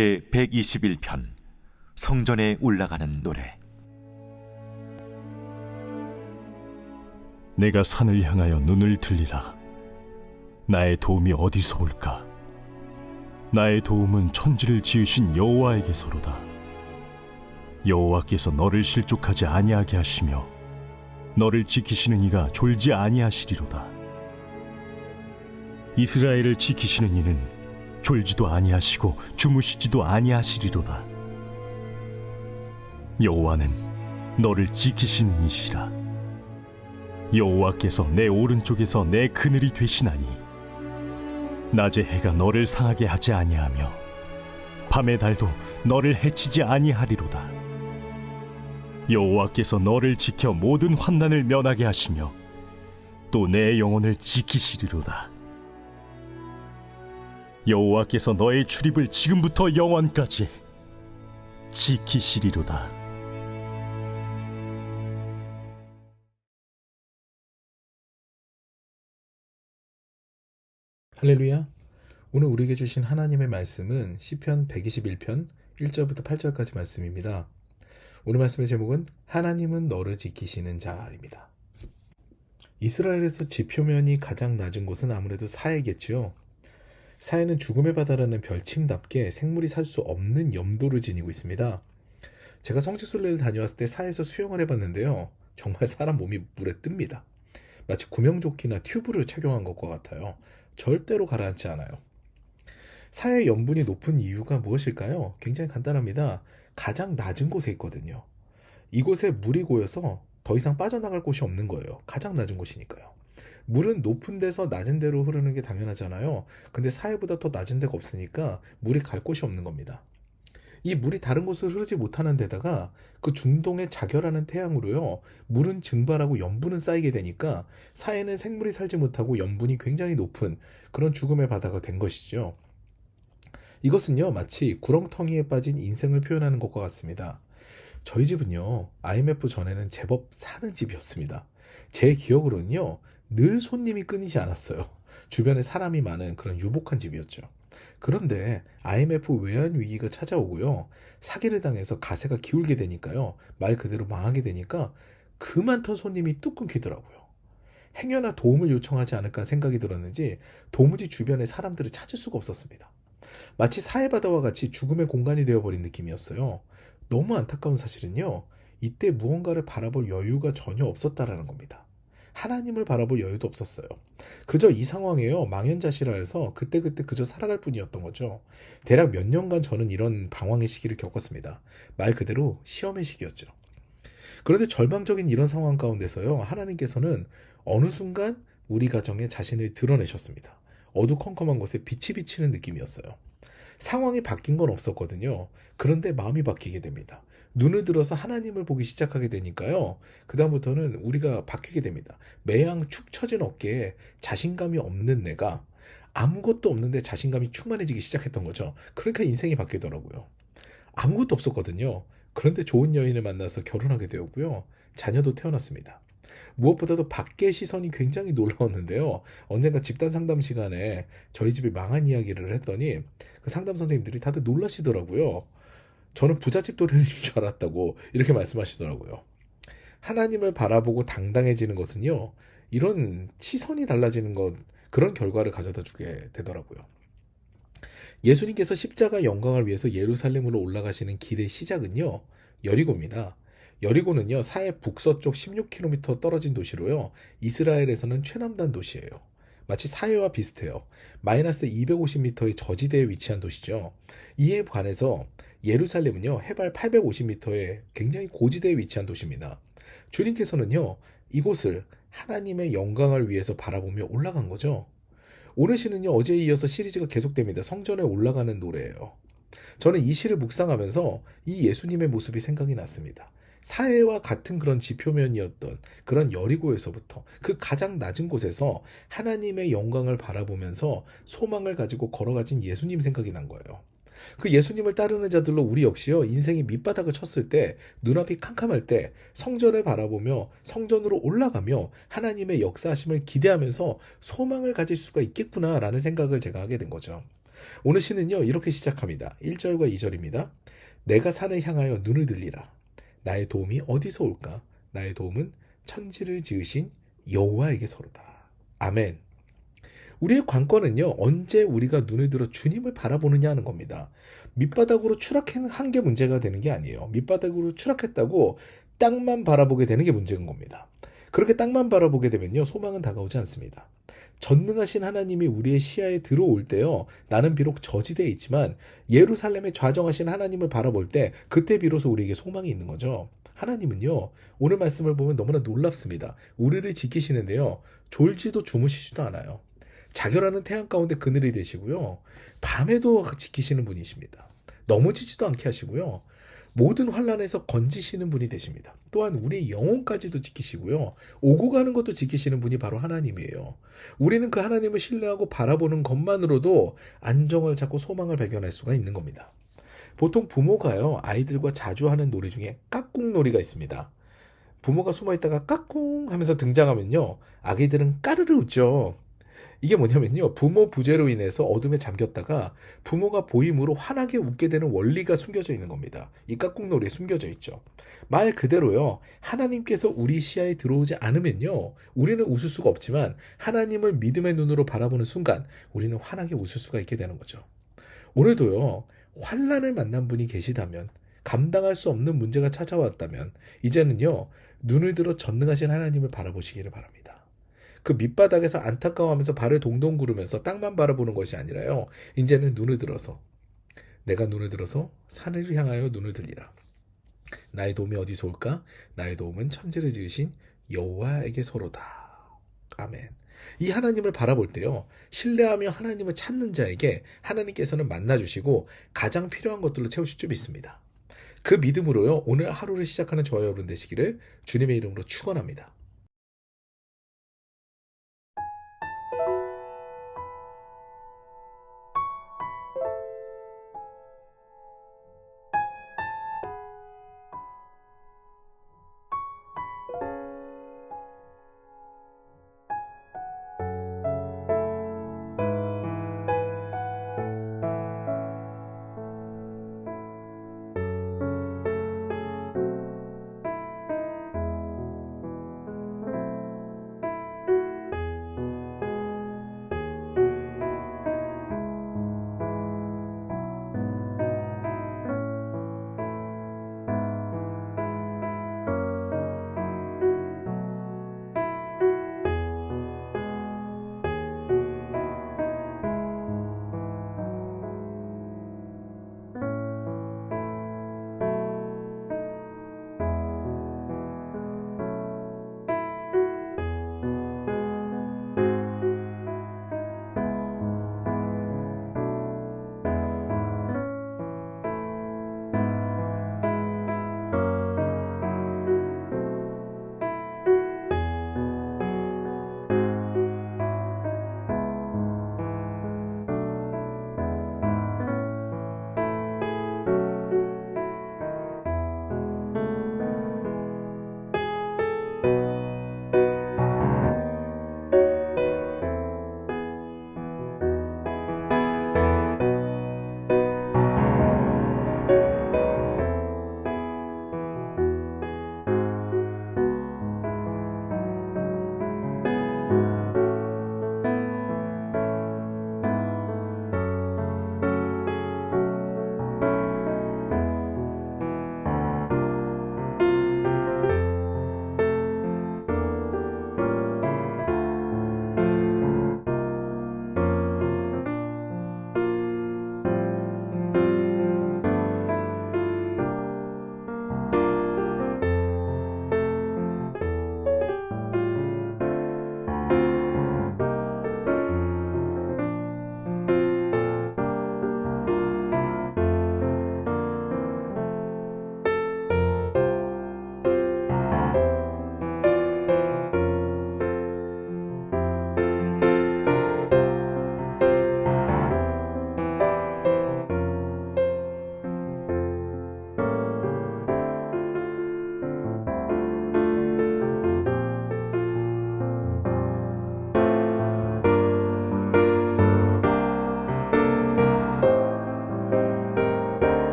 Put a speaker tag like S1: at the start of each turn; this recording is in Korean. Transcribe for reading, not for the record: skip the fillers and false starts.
S1: 제 121편 성전에 올라가는 노래.
S2: 내가 산을 향하여 눈을 들리라. 나의 도움이 어디서 올까? 나의 도움은 천지를 지으신 여호와에게서로다. 여호와께서 너를 실족하지 아니하게 하시며 너를 지키시는 이가 졸지 아니하시리로다. 이스라엘을 지키시는 이는 졸지도 아니하시고 주무시지도 아니하시리로다. 여호와는 너를 지키시는 이시라. 여호와께서 내 오른쪽에서 내 그늘이 되시나니 낮의 해가 너를 상하게 하지 아니하며 밤의 달도 너를 해치지 아니하리로다. 여호와께서 너를 지켜 모든 환난을 면하게 하시며 또 내 영혼을 지키시리로다. 여호와께서 너의 출입을 지금부터 영원까지 지키시리로다.
S3: 할렐루야. 오늘 우리에게 주신 하나님의 말씀은 시편 121편 1절부터 8절까지 말씀입니다. 오늘 말씀의 제목은 하나님은 너를 지키시는 자입니다. 이스라엘에서 지표면이 가장 낮은 곳은 아무래도 사해겠지요. 사해는 죽음의 바다라는 별칭답게 생물이 살 수 없는 염도를 지니고 있습니다. 제가 성지순례를 다녀왔을 때 사해에서 수영을 해봤는데요, 정말 사람 몸이 물에 뜹니다. 마치 구명조끼나 튜브를 착용한 것과 같아요. 절대로 가라앉지 않아요. 사해 염분이 높은 이유가 무엇일까요? 굉장히 간단합니다. 가장 낮은 곳에 있거든요. 이곳에 물이 고여서 더 이상 빠져나갈 곳이 없는 거예요. 가장 낮은 곳이니까요. 물은 높은 데서 낮은 데로 흐르는 게 당연하잖아요. 근데 사해보다 더 낮은 데가 없으니까 물이 갈 곳이 없는 겁니다. 이 물이 다른 곳으로 흐르지 못하는 데다가 그 중동에 자결하는 태양으로요, 물은 증발하고 염분은 쌓이게 되니까 사해는 생물이 살지 못하고 염분이 굉장히 높은 그런 죽음의 바다가 된 것이죠. 이것은요, 마치 구렁텅이에 빠진 인생을 표현하는 것과 같습니다. 저희 집은요, IMF 전에는 제법 사는 집이었습니다. 제 기억으로는요, 늘 손님이 끊이지 않았어요. 주변에 사람이 많은 그런 유복한 집이었죠. 그런데 IMF 외환 위기가 찾아오고요, 사기를 당해서 가세가 기울게 되니까요, 말 그대로 망하게 되니까 그 많던 손님이 뚝 끊기더라고요. 행여나 도움을 요청하지 않을까 생각이 들었는지 도무지 주변에 사람들을 찾을 수가 없었습니다. 마치 사해바다와 같이 죽음의 공간이 되어버린 느낌이었어요. 너무 안타까운 사실은요, 이때 무언가를 바라볼 여유가 전혀 없었다라는 겁니다. 하나님을 바라볼 여유도 없었어요. 그저 이 상황에요, 망연자실하여서 그때그때 그저 살아갈 뿐이었던 거죠. 대략 몇 년간 저는 이런 방황의 시기를 겪었습니다. 말 그대로 시험의 시기였죠. 그런데 절망적인 이런 상황 가운데서요, 하나님께서는 어느 순간 우리 가정에 자신을 드러내셨습니다. 어두컴컴한 곳에 빛이 비치는 느낌이었어요. 상황이 바뀐 건 없었거든요. 그런데 마음이 바뀌게 됩니다. 눈을 들어서 하나님을 보기 시작하게 되니까요, 그 다음부터는 우리가 바뀌게 됩니다. 매양 축 처진 어깨에 자신감이 없는 내가 아무것도 없는데 자신감이 충만해지기 시작했던 거죠. 그러니까 인생이 바뀌더라고요. 아무것도 없었거든요. 그런데 좋은 여인을 만나서 결혼하게 되었고요, 자녀도 태어났습니다. 무엇보다도 밖의 시선이 굉장히 놀라웠는데요, 언젠가 집단 상담 시간에 저희 집이 망한 이야기를 했더니 그 상담 선생님들이 다들 놀라시더라고요. 저는 부잣집 도련님 줄 알았다고 이렇게 말씀하시더라고요. 하나님을 바라보고 당당해지는 것은요, 이런 시선이 달라지는 것, 그런 결과를 가져다 주게 되더라고요. 예수님께서 십자가 영광을 위해서 예루살렘으로 올라가시는 길의 시작은요, 여리고입니다. 여리고는요, 사해 북서쪽 16km 떨어진 도시로요, 이스라엘에서는 최남단 도시예요. 마치 사해와 비슷해요. 마이너스 250m의 저지대에 위치한 도시죠. 이에 관해서 예루살렘은요, 해발 850m의 굉장히 고지대에 위치한 도시입니다. 주님께서는요, 이곳을 하나님의 영광을 위해서 바라보며 올라간 거죠. 오늘 시는요, 어제에 이어서 시리즈가 계속됩니다. 성전에 올라가는 노래예요. 저는 이 시를 묵상하면서 이 예수님의 모습이 생각이 났습니다. 사해와 같은 그런 지표면이었던 그런 여리고에서부터 그 가장 낮은 곳에서 하나님의 영광을 바라보면서 소망을 가지고 걸어가진 예수님 생각이 난 거예요. 그 예수님을 따르는 자들로 우리 역시요, 인생이 밑바닥을 쳤을 때, 눈앞이 캄캄할 때 성전을 바라보며 성전으로 올라가며 하나님의 역사하심을 기대하면서 소망을 가질 수가 있겠구나라는 생각을 제가 하게 된 거죠. 오늘 시는요, 이렇게 시작합니다. 1절과 2절입니다. 내가 산을 향하여 눈을 들리라. 나의 도움이 어디서 올까? 나의 도움은 천지를 지으신 여호와에게서로다. 아멘. 우리의 관건은요, 언제 우리가 눈을 들어 주님을 바라보느냐 하는 겁니다. 밑바닥으로 추락한 게 문제가 되는 게 아니에요. 밑바닥으로 추락했다고 땅만 바라보게 되는 게 문제인 겁니다. 그렇게 땅만 바라보게 되면요, 소망은 다가오지 않습니다. 전능하신 하나님이 우리의 시야에 들어올 때요, 나는 비록 저지대에 있지만 예루살렘에 좌정하신 하나님을 바라볼 때 그때 비로소 우리에게 소망이 있는 거죠. 하나님은요, 오늘 말씀을 보면 너무나 놀랍습니다. 우리를 지키시는데요, 졸지도 주무시지도 않아요. 자결하는 태양 가운데 그늘이 되시고요, 밤에도 지키시는 분이십니다. 넘어지지도 않게 하시고요, 모든 환난에서 건지시는 분이 되십니다. 또한 우리의 영혼까지도 지키시고요, 오고 가는 것도 지키시는 분이 바로 하나님이에요. 우리는 그 하나님을 신뢰하고 바라보는 것만으로도 안정을 찾고 소망을 발견할 수가 있는 겁니다. 보통 부모가요, 아이들과 자주 하는 놀이 중에 깍꿍놀이가 있습니다. 부모가 숨어있다가 까꿍 하면서 등장하면요, 아기들은 까르르 웃죠. 이게 뭐냐면요, 부모 부재로 인해서 어둠에 잠겼다가 부모가 보임으로 환하게 웃게 되는 원리가 숨겨져 있는 겁니다. 이 깍꿍놀이에 숨겨져 있죠. 말 그대로요, 하나님께서 우리 시야에 들어오지 않으면요, 우리는 웃을 수가 없지만 하나님을 믿음의 눈으로 바라보는 순간 우리는 환하게 웃을 수가 있게 되는 거죠. 오늘도요, 환난을 만난 분이 계시다면, 감당할 수 없는 문제가 찾아왔다면 이제는요, 눈을 들어 전능하신 하나님을 바라보시기를 바랍니다. 그 밑바닥에서 안타까워하면서 발을 동동 구르면서 땅만 바라보는 것이 아니라요, 이제는 눈을 들어서, 내가 눈을 들어서 산을 향하여 눈을 들리라. 나의 도움이 어디서 올까? 나의 도움은 천지를 지으신 여호와에게서로다. 아멘. 이 하나님을 바라볼 때요, 신뢰하며 하나님을 찾는 자에게 하나님께서는 만나주시고 가장 필요한 것들로 채우실 줄 믿습니다. 그 믿음으로요, 오늘 하루를 시작하는 저와 여러분 되시기를 주님의 이름으로 축원합니다.